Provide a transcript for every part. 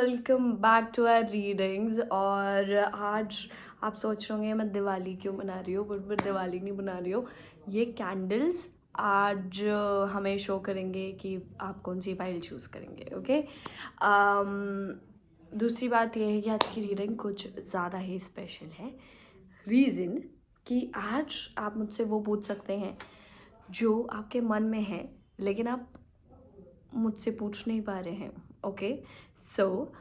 Welcome back to our readings. और आज आप सोच रहे होंगे मैं दिवाली क्यों मना रही हूँ, बट मैं दिवाली नहीं बना रही हूँ। ये कैंडल्स आज हमें शो करेंगे कि आप कौन सी फाइल चूज़ करेंगे। ओके। दूसरी बात यह है कि आज की रीडिंग कुछ ज़्यादा ही स्पेशल है। रीज़न कि आज आप मुझसे वो पूछ सकते हैं जो आपके मन में है लेकिन आप मुझसे पूछ नहीं पा रहे हैं। ओके। सो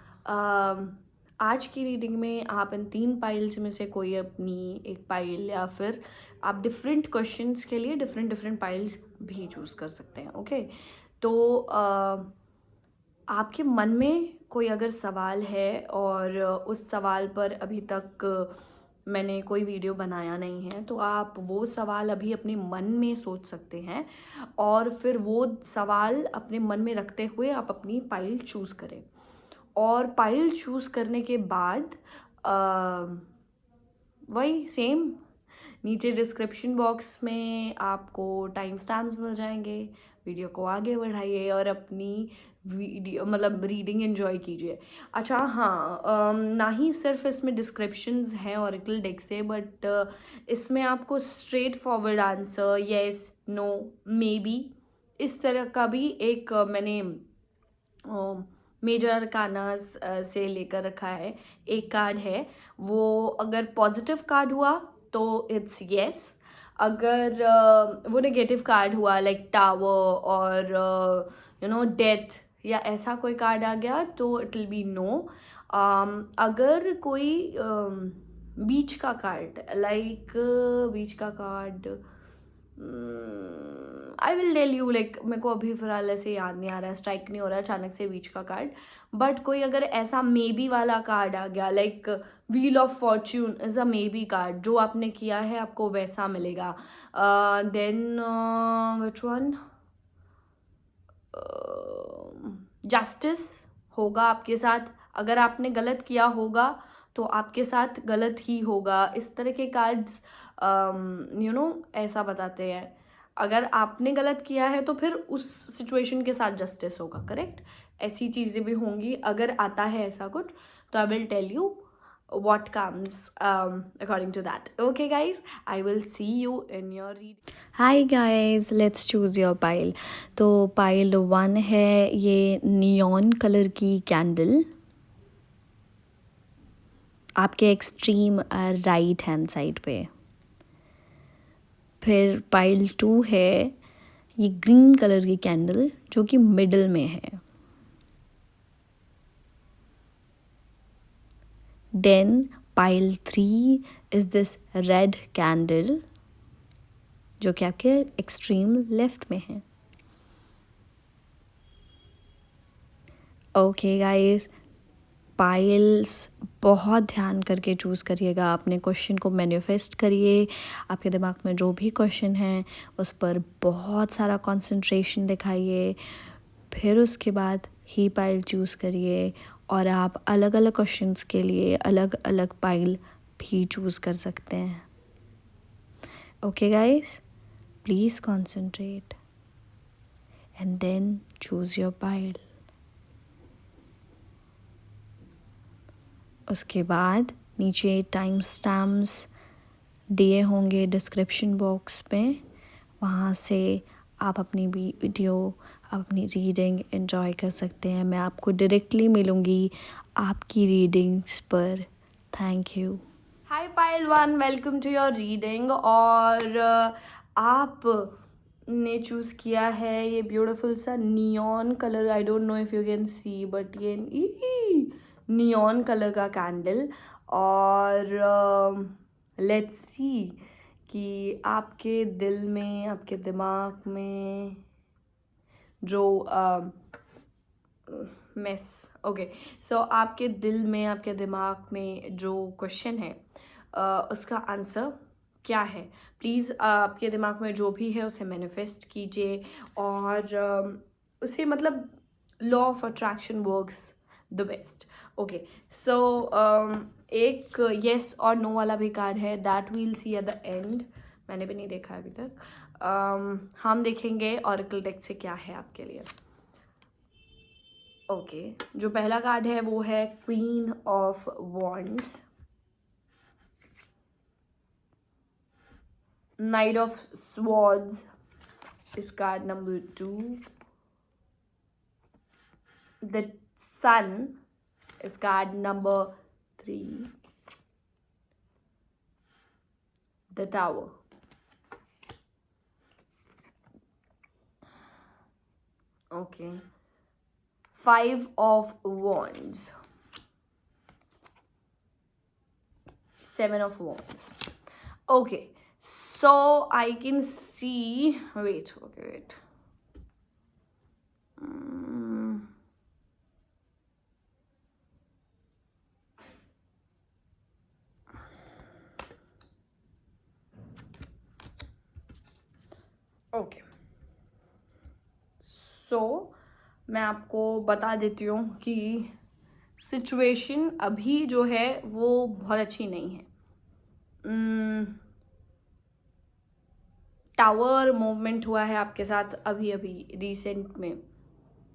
आज की रीडिंग में आप इन 3 पाइल्स में से कोई अपनी एक पाइल या फिर आप डिफरेंट क्वेश्चंस के लिए डिफरेंट पाइल्स भी चूज़ कर सकते हैं। ओके। तो आपके मन में कोई अगर सवाल है और उस सवाल पर अभी तक मैंने कोई वीडियो बनाया नहीं है, तो आप वो सवाल अभी अपने मन में सोच सकते हैं और फिर वो सवाल अपने मन में रखते हुए आप अपनी पाइल चूज़ करें। और पाइल चूज़ करने के बाद वही सेम नीचे डिस्क्रिप्शन बॉक्स में आपको टाइम स्टैम्प्स मिल जाएंगे। वीडियो को आगे बढ़ाइए और अपनी वीडियो मतलब रीडिंग एंजॉय कीजिए। अच्छा हाँ, ना ही सिर्फ इसमें डिस्क्रिप्शंस हैं ओरेकल डेक से, बट इसमें आपको straightforward answer, yes, no, maybe, इस तरह का भी एक मैंने मेजर अरकानास से लेकर रखा है। एक कार्ड है वो अगर पॉजिटिव कार्ड हुआ तो इट्स येस, अगर वो नेगेटिव कार्ड हुआ लाइक टावर और डेथ या ऐसा कोई कार्ड आ गया तो इट विल बी नो। अगर कोई बीच का कार्ड लाइक बीच का card, I will tell you, like मेरे को अभी फिलहाल ऐसे याद नहीं आ रहा है, स्ट्राइक नहीं हो रहा है अचानक से बीच का कार्ड। बट कोई अगर ऐसा मे बी वाला कार्ड आ गया like wheel of Fortune is a may be card, जो आपने किया है आपको वैसा मिलेगा। देन विच वन, जस्टिस होगा आपके साथ। अगर आपने गलत किया होगा तो आपके साथ गलत ही होगा। इस तरह के कार्ड्स ऐसा बताते हैं। अगर आपने गलत किया है तो फिर उस सिचुएशन के साथ जस्टिस होगा, करेक्ट। ऐसी चीज़ें भी होंगी अगर आता है ऐसा कुछ, तो I will tell you what comes according to that. Okay guys, I will see you in your read. Hi guys, let's choose your pile. तो पाइल 1 है ये नियॉन कलर की कैंडल, आपके एक्सट्रीम राइट हैंड साइड पे। फिर pile 2 है ये green colour की कैंडल जो कि मिडल में है। Then pile 3 is this red candle जो कि आपके एक्सट्रीम लेफ्ट में है। ओके गाइस, पाइल्स बहुत ध्यान करके चूज़ करिएगा, अपने क्वेश्चन को मैनिफेस्ट करिए। आपके दिमाग में जो भी क्वेश्चन है उस पर बहुत सारा कंसंट्रेशन दिखाइए, फिर उसके बाद ही पाइल चूज़ करिए और आप अलग अलग क्वेश्चंस के लिए अलग अलग पाइल भी चूज़ कर सकते हैं। Okay guys, please concentrate and then choose your pile. उसके बाद नीचे टाइम स्टैम्प्स दिए होंगे डिस्क्रिप्शन बॉक्स में, वहाँ से आप अपनी वीडियो, अपनी रीडिंग एंजॉय कर सकते हैं। मैं आपको डायरेक्टली मिलूँगी आपकी रीडिंग्स पर। Thank you. Hi pile 1, welcome to your reading. और आप ने चूज़ किया है ये ब्यूटीफुल सा neon colour. I don't know if you can see, but ये नियॉन कलर का कैंडल। और लेट्स सी कि आपके दिल में, आपके दिमाग में जो ओके, सो आपके दिल में, आपके दिमाग में जो क्वेश्चन है उसका आंसर क्या है। प्लीज़ आपके दिमाग में जो भी है उसे मैनिफेस्ट कीजिए और उसे मतलब law of attraction works the best. Okay, so एक येस और नो वाला भी कार्ड है, that we'll see at the end. मैंने भी नहीं देखा अभी तक। हम देखेंगे ओरेकल डेक से क्या है आपके लिए। ओके, जो पहला कार्ड है वो है queen of wands, night of swords is card number 2, the sun is card number 3, the tower. Okay, 5 of wands, 7 of wands. Okay, so I can see, wait, okay, wait. Okay, so मैं आपको बता देती हूँ कि situation अभी जो है वो बहुत अच्छी नहीं है. टावर मूवमेंट हुआ है आपके साथ अभी अभी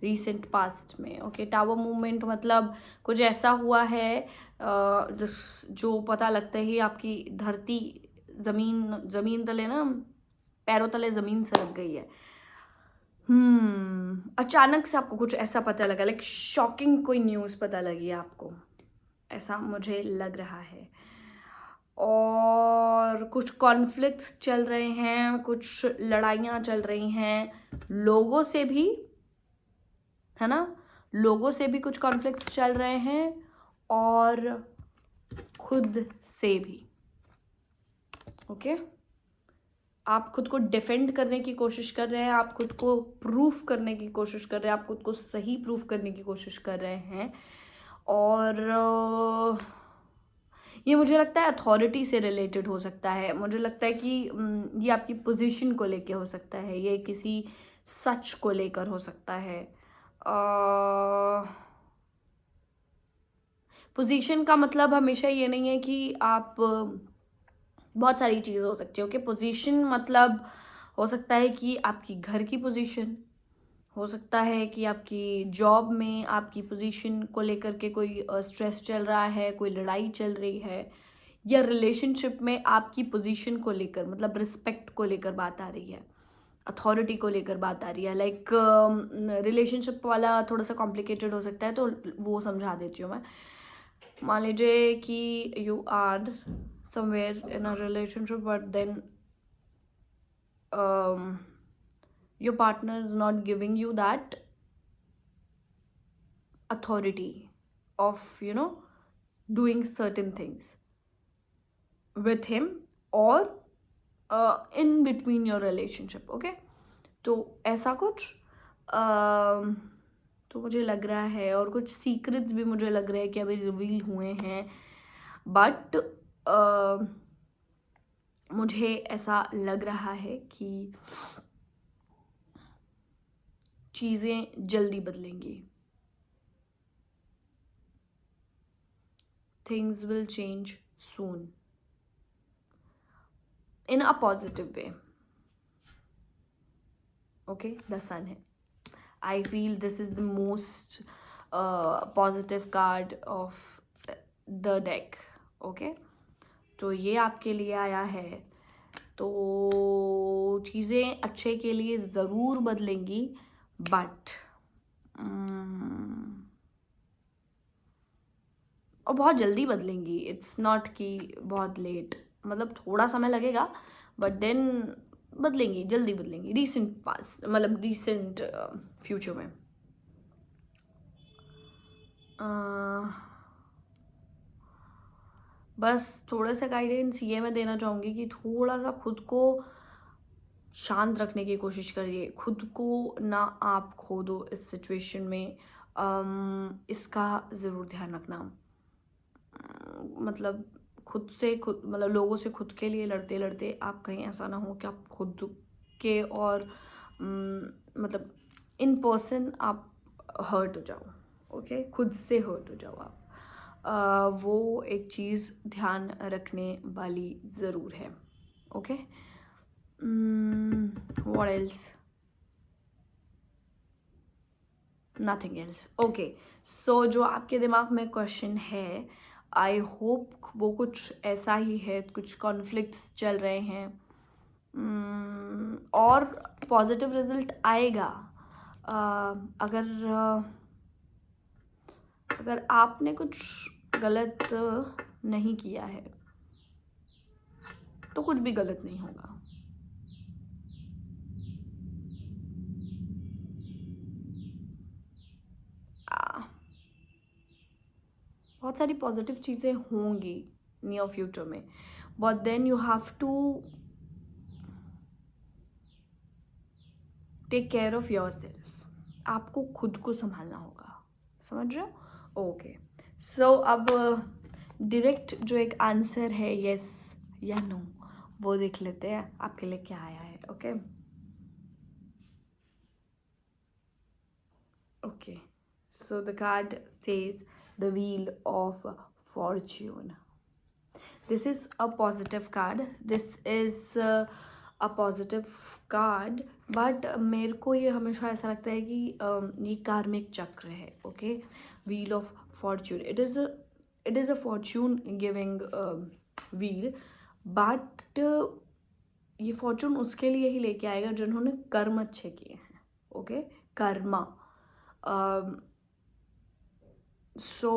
रीसेंट पास्ट में. ओके, टावर मूवमेंट मतलब कुछ ऐसा हुआ है जो पता लगता ही आपकी धरती जमीन तले ना, पैरों तले जमीन सरक गई है. अचानक से आपको कुछ ऐसा पता लगा, लाइक शॉकिंग कोई न्यूज़ पता लगी है आपको, ऐसा मुझे लग रहा है. और कुछ कॉन्फ्लिक्ट्स चल रहे हैं, कुछ लड़ाइयाँ चल रही हैं लोगों से भी, है ना, लोगों से भी कुछ कॉन्फ्लिक्ट्स चल रहे हैं और खुद से भी. ओके, आप खुद को डिफेंड करने की कोशिश कर रहे हैं, आप खुद को प्रूफ करने की कोशिश कर रहे हैं, आप खुद को सही प्रूफ करने की कोशिश कर रहे हैं. और ये मुझे लगता है अथॉरिटी से रिलेटेड हो सकता है. मुझे लगता है कि ये आपकी पोजीशन को लेके हो सकता है, ये किसी सच को लेकर हो सकता है. पोजीशन का मतलब हमेशा ये नहीं है कि आप, बहुत सारी चीज़ें हो सकती है. ओके, पोजीशन मतलब हो सकता है कि आपकी घर की पोजीशन, हो सकता है कि आपकी जॉब में आपकी पोजीशन को लेकर के कोई स्ट्रेस चल रहा है, कोई लड़ाई चल रही है, या रिलेशनशिप में आपकी पोजीशन को लेकर, मतलब रिस्पेक्ट को लेकर बात आ रही है, अथॉरिटी को लेकर बात आ रही है. लाइक रिलेशनशिप वाला थोड़ा सा कॉम्प्लिकेटेड हो सकता है, तो वो समझा देती हूँ मैं. मान लीजिए कि you are somewhere in a relationship, but then your partner is not giving you that authority of doing certain things with him or in between your relationship. Okay, तो ऐसा कुछ तो मुझे लग रहा है, और कुछ सीक्रेट्स भी मुझे लग रहा है कि अभी रिवील हुए हैं. बट मुझे ऐसा लग रहा है कि चीज़ें जल्दी बदलेंगी. Things will change soon in a positive way. Okay, the sun hai. I feel this is the most positive card of the deck. Okay, तो ये आपके लिए आया है, तो चीज़ें अच्छे के लिए ज़रूर बदलेंगी, बट और बहुत जल्दी बदलेंगी. इट्स नॉट कि बहुत लेट, मतलब थोड़ा समय लगेगा, बट देन बदलेंगी, जल्दी बदलेंगी, रिसेंट पास, मतलब रिसेंट फ्यूचर में. बस थोड़ा सा गाइडेंस ये मैं देना चाहूँगी कि थोड़ा सा खुद को शांत रखने की कोशिश करिए, खुद को ना आप खो दो इस सिचुएशन में. इसका ज़रूर ध्यान रखना. मतलब मतलब लोगों से खुद के लिए लड़ते लड़ते आप कहीं ऐसा ना हो कि आप खुद के और मतलब इन पर्सन आप हर्ट हो जाओ. ओके, खुद से हर्ट हो जाओ आप. वो एक चीज़ ध्यान रखने वाली ज़रूर है. Okay, what else. Nothing else. Okay, so जो आपके दिमाग में क्वेश्चन है, आई होप वो कुछ ऐसा ही है, कुछ कॉन्फ्लिक्ट्स चल रहे हैं। और पॉजिटिव रिजल्ट आएगा अगर आपने कुछ गलत नहीं किया है तो कुछ भी गलत नहीं होगा। बहुत सारी पॉजिटिव चीज़ें होंगी नियर फ्यूचर में, but then you have to take care of yourself. आपको खुद को संभालना होगा, समझ रहे हो? ओके, सो अब डायरेक्ट जो एक आंसर है यस या नो वो देख लेते हैं आपके लिए क्या आया है। Okay okay, so the card says the wheel of fortune. This is a positive card. This is a positive card, but मेरे को ये हमेशा ऐसा लगता है कि ये कार्मिक चक्र है। Okay, wheel of fortune, it is a fortune giving wheel, but ये फॉर्चून उसके लिए ही लेके आएगा जिन्होंने कर्म अच्छे किए हैं। Okay, Karma. So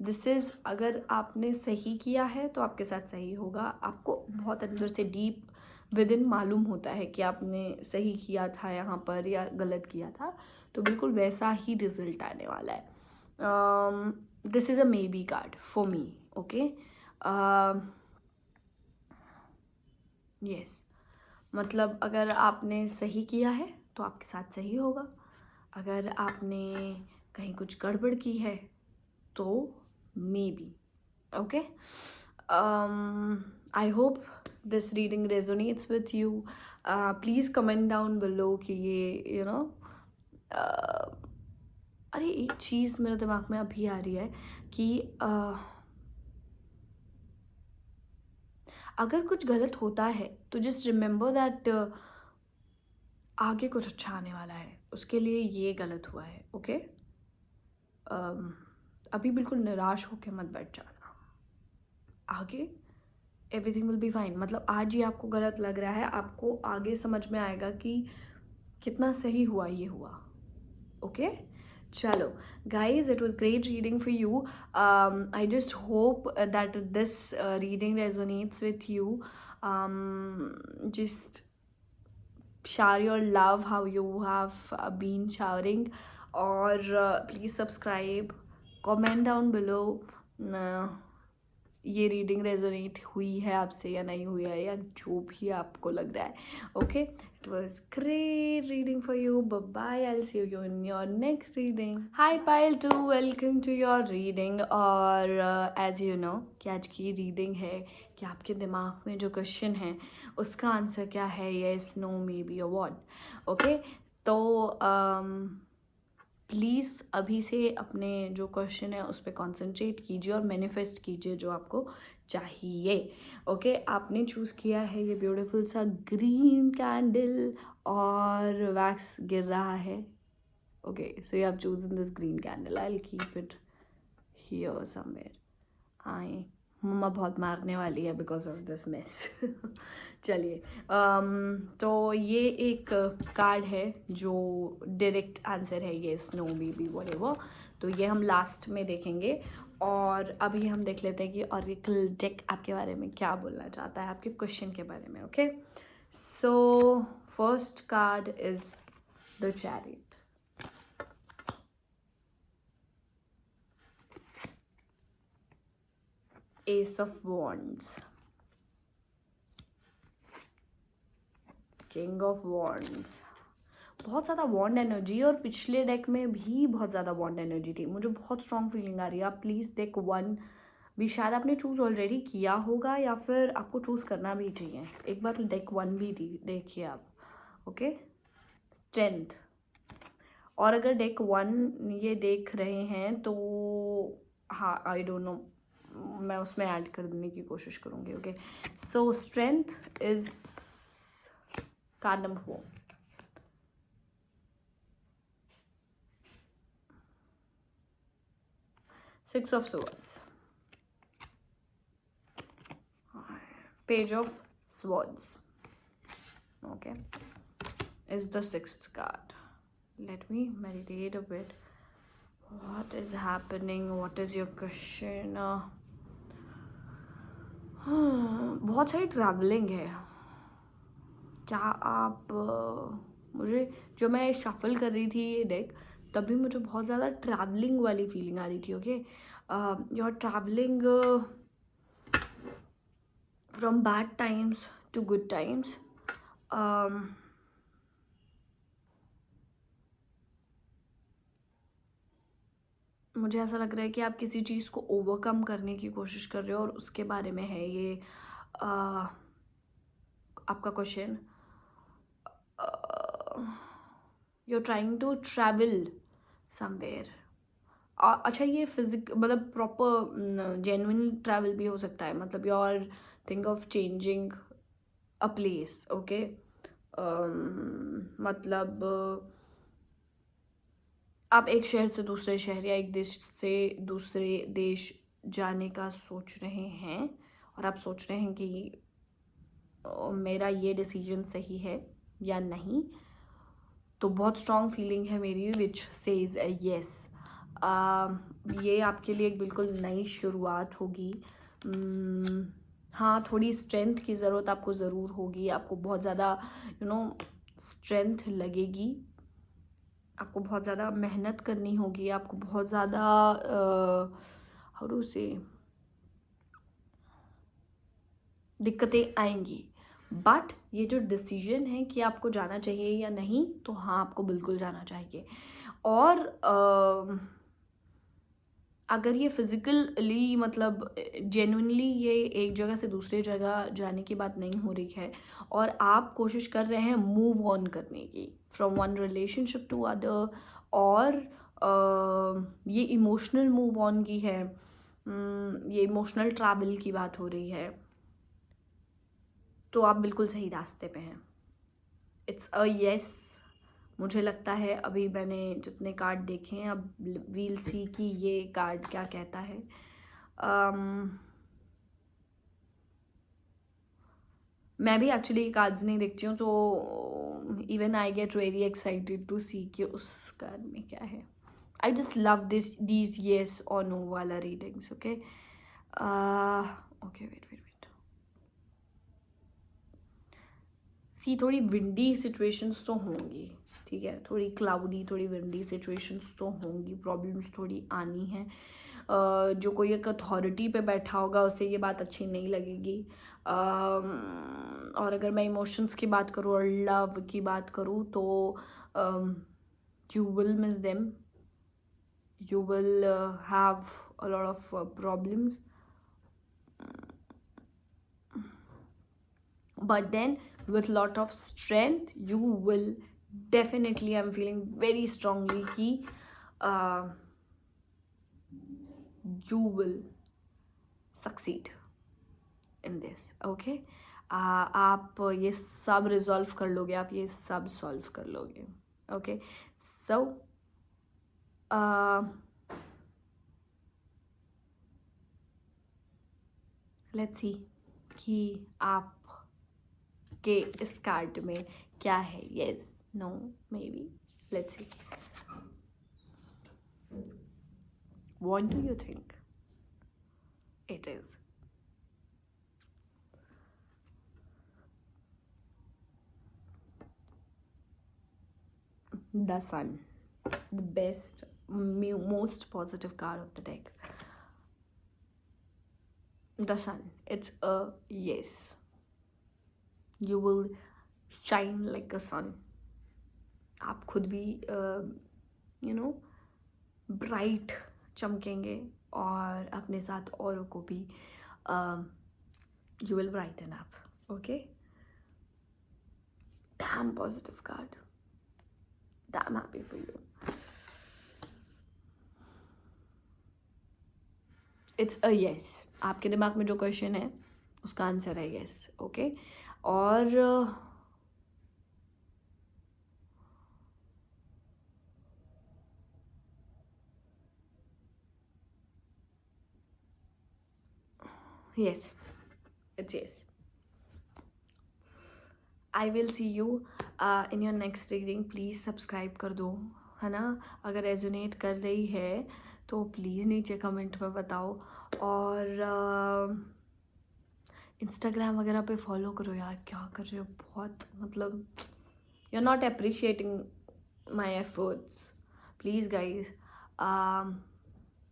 this is, अगर आपने सही किया है तो आपके साथ सही होगा। आपको बहुत अंदर से डीप विद इन मालूम होता है कि आपने सही किया था यहाँ पर या गलत किया था, तो बिल्कुल वैसा ही रिजल्ट आने वाला है। This is a may be card for me. Okay, yes, मतलब अगर आपने सही किया है तो आपके साथ सही होगा। अगर आपने कहीं कुछ गड़बड़ की है तो may be. Okay, I hope this reading resonates with you. Please comment down below कि ये अरे एक चीज़ मेरे दिमाग में अभी आ रही है कि अगर कुछ गलत होता है तो जस्ट रिमेंबर दैट आगे कुछ अच्छा आने वाला है, उसके लिए ये गलत हुआ है। ओके, अभी बिल्कुल निराश होकर मत बैठ जाना, आगे एवरीथिंग विल बी फाइन। मतलब आज ही आपको गलत लग रहा है, आपको आगे समझ में आएगा कि कितना सही हुआ ये हुआ। ओके, चलो guys, it was great reading for you. I just hope that this reading resonates with you. Just shower your love how you have been showering, or please subscribe, comment down below ये reading resonate हुई है आपसे या नहीं हुई है, या जो भी आपको लग रहा है। Okay, it was great reading for you. Bye, I will see you in your next reading. Hi pile two, welcome to your reading. और एज यू नो कि आज की रीडिंग है कि आपके दिमाग में जो क्वेश्चन है उसका आंसर क्या है, येस नो मे बी और व्हाट। ओके, तो प्लीज़ अभी से अपने जो क्वेश्चन है उस पर कॉन्सेंट्रेट कीजिए और मैनिफेस्ट कीजिए जो आपको चाहिए। ओके, आपने चूज़ किया है ये ब्यूटीफुल सा ग्रीन कैंडल और वैक्स गिर रहा है। Okay, so you have chosen this green candle. I will keep it here somewhere. आई मम्मा बहुत मारने वाली है बिकॉज ऑफ दिस मेस। चलिए, तो ये एक कार्ड है जो डायरेक्ट आंसर है, ये स्नो बेबी व्हाटएवर, तो ये हम लास्ट में देखेंगे। और अभी हम देख लेते हैं कि ऑरेकल डेक आपके बारे में क्या बोलना चाहता है, आपके क्वेश्चन के बारे में। Okay, so first card is the chariot. Ace of Wands, King of Wands, बहुत ज़्यादा वॉन्ड एनर्जी, और पिछले डेक में भी बहुत ज़्यादा वॉन्ड एनर्जी थी। मुझे बहुत स्ट्रॉन्ग फीलिंग आ रही है। आप प्लीज़ डेक 1 भी शायद आपने चूज़ ऑलरेडी किया होगा या फिर आपको चूज़ करना भी चाहिए। एक बार डेक 1 भी देखिए आप। Okay, strength. और अगर डेक 1 ये देख रहे हैं तो हाँ, आई डोंट नो, मैं उसमें ऐड कर देने की कोशिश करूँगी। Okay, so strength is called number 4। 6 of Swords, Page of Swords, okay, is the 6th card. Let me meditate a bit. What is happening? What is your question? बहुत सारी travelling है क्या आप मुझे जब मैं शफल कर रही थी ये डेक तभी मुझे बहुत ज़्यादा ट्रैवलिंग वाली फीलिंग आ रही थी. Okay, you're travelling from bad times to good times. मुझे ऐसा लग रहा है कि आप किसी चीज़ को ओवरकम करने की कोशिश कर रहे हो और उसके बारे में है ये आपका question. You are trying to travel somewhere. अच्छा, ये फिजिक मतलब प्रॉपर जेन्युइन ट्रैवल भी हो सकता है. मतलब you are think of changing a place. Okay, मतलब आप एक शहर से दूसरे शहर या एक देश से दूसरे देश जाने का सोच रहे हैं और आप सोच रहे हैं कि मेरा ये डिसीजन सही है या नहीं. तो बहुत स्ट्रॉन्ग फीलिंग है मेरी विच सेज येस. ये आपके लिए एक बिल्कुल नई शुरुआत होगी. हाँ, थोड़ी स्ट्रेंथ की ज़रूरत आपको ज़रूर होगी. आपको बहुत ज़्यादा स्ट्रेंथ लगेगी. आपको बहुत ज़्यादा मेहनत करनी होगी. आपको बहुत ज़्यादा हाउ टू से दिक्कतें आएंगी. बट ये जो डिसीजन है कि आपको जाना चाहिए या नहीं, तो हाँ, आपको बिल्कुल जाना चाहिए. और अगर ये फिज़िकली मतलब जेन्युइनली ये एक जगह से दूसरी जगह जाने की बात नहीं हो रही है और आप कोशिश कर रहे हैं मूव ऑन करने की from one relationship to other, और ये इमोशनल मूव ऑन की है, ये इमोशनल ट्रैवल की बात हो रही है, तो आप बिल्कुल सही रास्ते पे हैं. It's a yes. मुझे लगता है अभी मैंने जितने कार्ड देखे हैं, अब वील सी कि ये कार्ड क्या कहता है. मैं भी एक्चुअली कार्ड्स नहीं देखती हूँ, तो even I get very excited to see कि उस कार्ड में क्या है. I just love these yes और नो वाला readings. Okay, okay, wait wait wait. See, थोड़ी विंडी सिचुएशंस तो होंगी. ठीक है, थोड़ी क्लाउडी, थोड़ी विंडी सिचुएशंस तो होंगी. प्रॉब्लम्स थोड़ी आनी है. जो कोई एक अथॉरिटी पे बैठा होगा उसे ये बात अच्छी नहीं लगेगी. और अगर मैं इमोशंस की बात करूँ और लव की बात करूँ तो you will miss them. You will have a lot of problems, but then with lot of strength you will definitely, I'm feeling very strongly कि you will succeed in this. okay, आप ये सब resolve कर लोगे. आप ये सब solve कर लोगे. okay, so let's see कि आप के इस कार्ड में क्या है. yes, no, maybe. let's see. what do you think it is? The Sun, the best, most positive card of the deck. The Sun, it's a yes. You will shine like a sun. आप खुद भी bright चमकेंगे और अपने साथ औरों को भी you will brighten up. okay, damn positive card. I'm happy for you. It's a yes. आपके दिमाग में जो क्वेश्चन है उसका आंसर है येस. ओके, और Yes, it's yes. I will see you in your next reading. Please subscribe कर दो, है ना. अगर रेजोनेट कर रही है तो प्लीज़ नीचे कमेंट में बताओ. और इंस्टाग्राम वगैरह पे फॉलो करो यार. क्या कर रहे हो, बहुत मतलब you are not appreciating my efforts. Please guys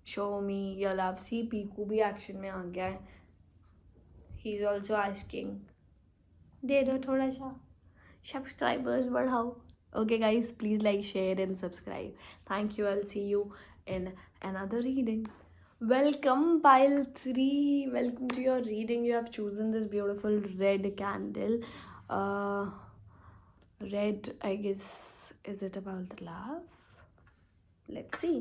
show me your love. See Piku भी एक्शन में आ गया है. ही इज़ ऑल्सो आस्किंग दे दो थोड़ा सा सब्सक्राइबर्स बढ़ाओ. Okay guys, please like, share and subscribe. Thank you. I will see you in another reading. Welcome pile 3. Welcome to your reading. You have chosen this beautiful red candle. Red, I guess, is it about love? Let's see.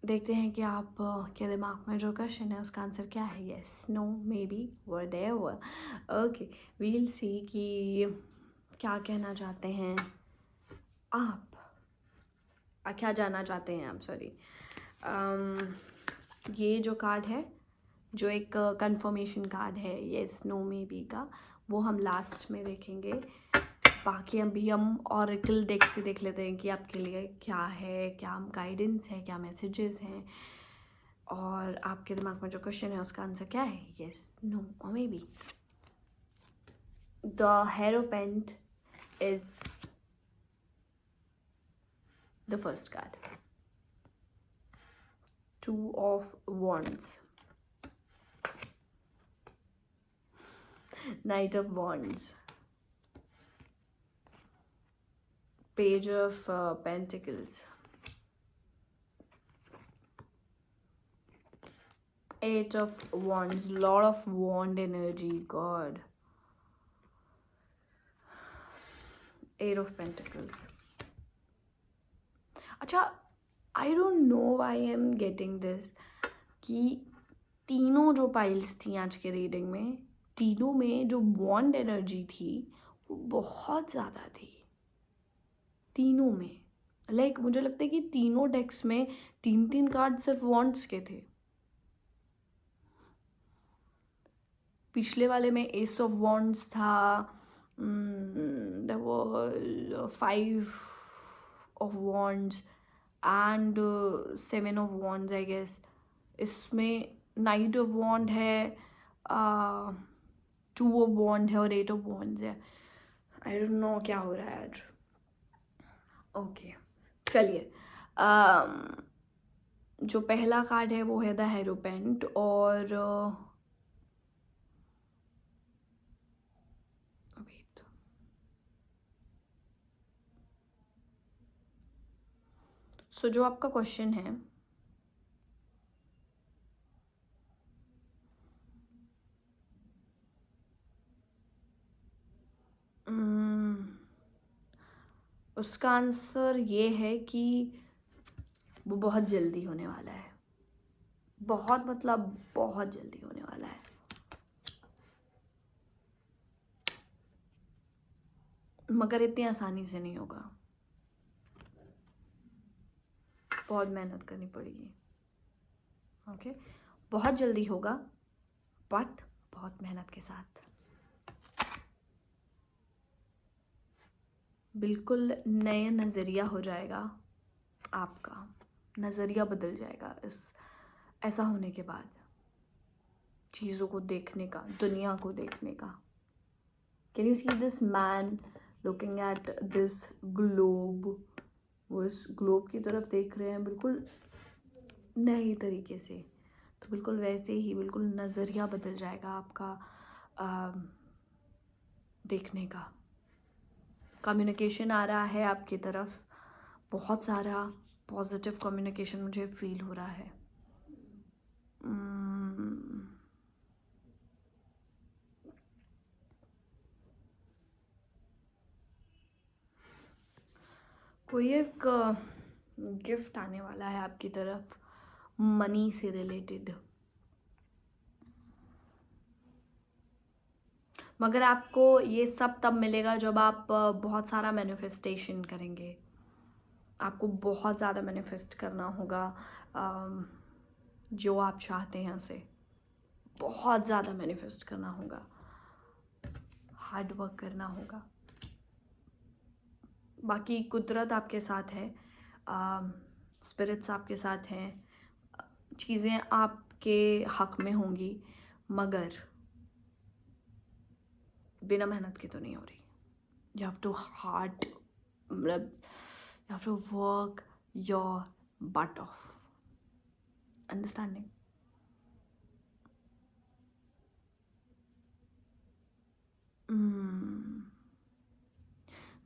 देखते हैं कि आप के दिमाग में जो question है उसका आंसर क्या है. Yes, no, maybe, whatever. Okay, we'll see कि क्या कहना चाहते हैं आप, क्या जानना चाहते हैं आप. सॉरी. ये जो कार्ड है, जो एक कंफर्मेशन कार्ड है येस नो मे बी का, वो हम लास्ट में देखेंगे. बाकी अभी हम ऑरेकल डेक से देख लेते हैं कि आपके लिए क्या है, क्या गाइडेंस है, क्या मैसेजेस हैं, और आपके दिमाग में जो क्वेश्चन है उसका आंसर क्या है. येस, नो और maybe. The hierophant is the first card. 2 of Wands, Knight of Wands, Page of Pentacles, 8 of Wands, lot of wand energy, God. 8 of Pentacles. अच्छा, आई don't know why I am getting this कि तीनों जो piles थी आज के reading में, तीनों में जो वॉन्ड एनर्जी थी वो बहुत ज़्यादा थी. तीनों में लाइक मुझे लगता है कि तीनों डेक्स में 3 कार्ड सिर्फ वॉन्ड्स के थे. पिछले वाले में एस ऑफ वॉन्ड्स था, there was 5 of Wands and 7 of Wands, I guess. इसमें Knight of Wand है, 2 of Wand है और 8 of Wands है. I don't know क्या हो रहा है आज. ओके, चलिए. जो पहला कार्ड है वो है द हेरोपेंट, और सो जो आपका क्वेश्चन है, उसका आंसर ये है कि वो बहुत जल्दी होने वाला है. बहुत मतलब बहुत जल्दी होने वाला है. मगर इतनी आसानी से नहीं होगा. बहुत मेहनत करनी पड़ेगी. ओके, बहुत जल्दी होगा बट बहुत मेहनत के साथ. बिल्कुल नया नज़रिया हो जाएगा आपका. नज़रिया बदल जाएगा इस ऐसा होने के बाद. चीज़ों को देखने का, दुनिया को देखने का. Can you see this man looking at this globe. वो इस ग्लोब की तरफ देख रहे हैं बिल्कुल नए तरीके से. तो बिल्कुल वैसे ही बिल्कुल नज़रिया बदल जाएगा आपका देखने का. कम्युनिकेशन आ रहा है आपकी तरफ, बहुत सारा पॉजिटिव कम्युनिकेशन मुझे फील हो रहा है. कोई एक गिफ्ट आने वाला है आपकी तरफ, मनी से रिलेटेड. मगर आपको ये सब तब मिलेगा जब आप बहुत सारा मैनिफेस्टेशन करेंगे. आपको बहुत ज़्यादा मैनिफेस्ट करना होगा. जो आप चाहते हैं उसे बहुत ज़्यादा मैनिफेस्ट करना होगा, हार्ड वर्क करना होगा। बाकी कुदरत आपके साथ है, स्पिरिट्स आपके साथ हैं, चीज़ें आपके हक में होंगी, मगर बिना मेहनत के तो नहीं हो रही। यू हैव टू हार्ड, मतलब you have to work your butt off, understanding.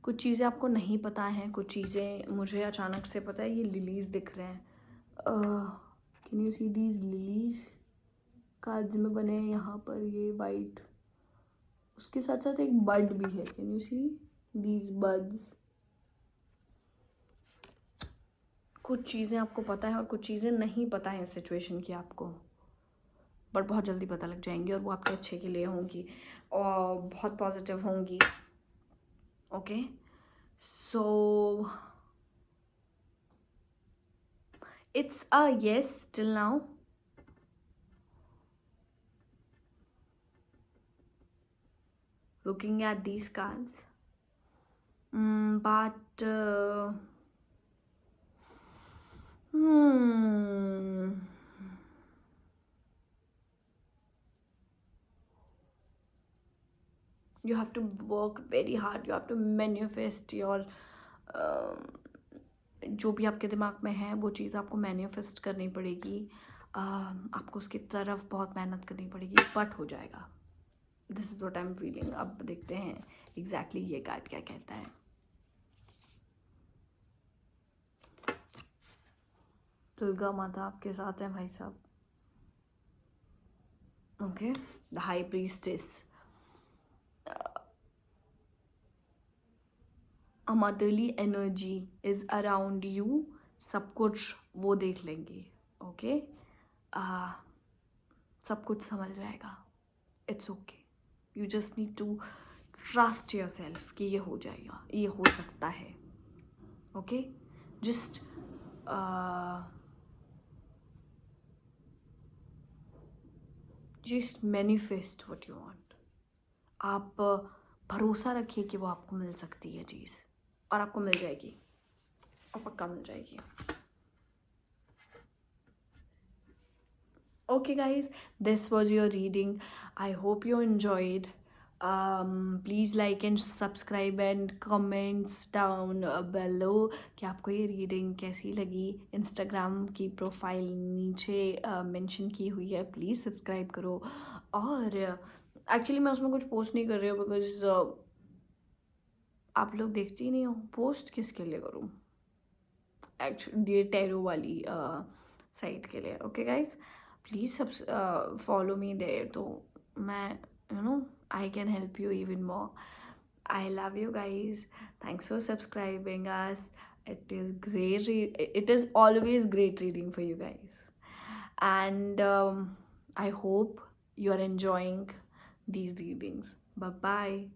कुछ चीज़ें आपको नहीं पता हैं, कुछ चीज़ें मुझे अचानक से पता है। ये लिलीज़ दिख रहे हैं, can you see these lilies, कागज में बने हैं यहाँ पर, ये वाइट, उसके साथ साथ एक बड भी है, can you see these buds. कुछ चीज़ें आपको पता है और कुछ चीज़ें नहीं पता है इस सिचुएशन की आपको, बट बहुत जल्दी पता लग जाएंगी और वो आपके अच्छे के लिए होंगी और बहुत पॉजिटिव होंगी। Okay, so it's a yes till now. Looking at these cards, but you have to work very hard. You have to manifest your जो भी आपके दिमाग में है वो चीज़ आपको मैनिफेस्ट करनी पड़ेगी, आपको उसकी तरफ बहुत मेहनत करनी पड़ेगी, बट हो जाएगा। This is what I am feeling. अब देखते हैं एग्जैक्टली ये कार्ड क्या कहता है। दुर्गा माता आपके साथ है भाई साहब। Okay, the high priestess, a motherly energy is around you, सब कुछ वो देख लेंगे। ओके, सब कुछ संभल जाएगा, it's okay. You just need to trust yourself कि ये हो जाएगा, ये हो सकता है। Okay, just manifest what you want. आप भरोसा रखिए कि वो आपको मिल सकती है चीज़, और आपको मिल जाएगी, और पक्का मिल जाएगी। Okay guys, this was your reading. I hope you enjoyed. Please like and subscribe and comments down below कि आपको ये रीडिंग कैसी लगी। इंस्टाग्राम की प्रोफाइल नीचे मेंशन की हुई है, प्लीज़ सब्सक्राइब करो। और एक्चुअली मैं उसमें कुछ पोस्ट नहीं कर रही हूँ बिकॉज आप लोग देखते ही नहीं हो, पोस्ट किसके लिए करूँ एक्चुअली, ये टैरो वाली साइट के लिए। ओके गाइज, प्लीज़ सब फॉलो मी देयर, तो मैं I can help you even more. I love you guys, thanks for subscribing us. It is great, it is always great reading for you guys, and I hope you are enjoying these readings. Bye bye.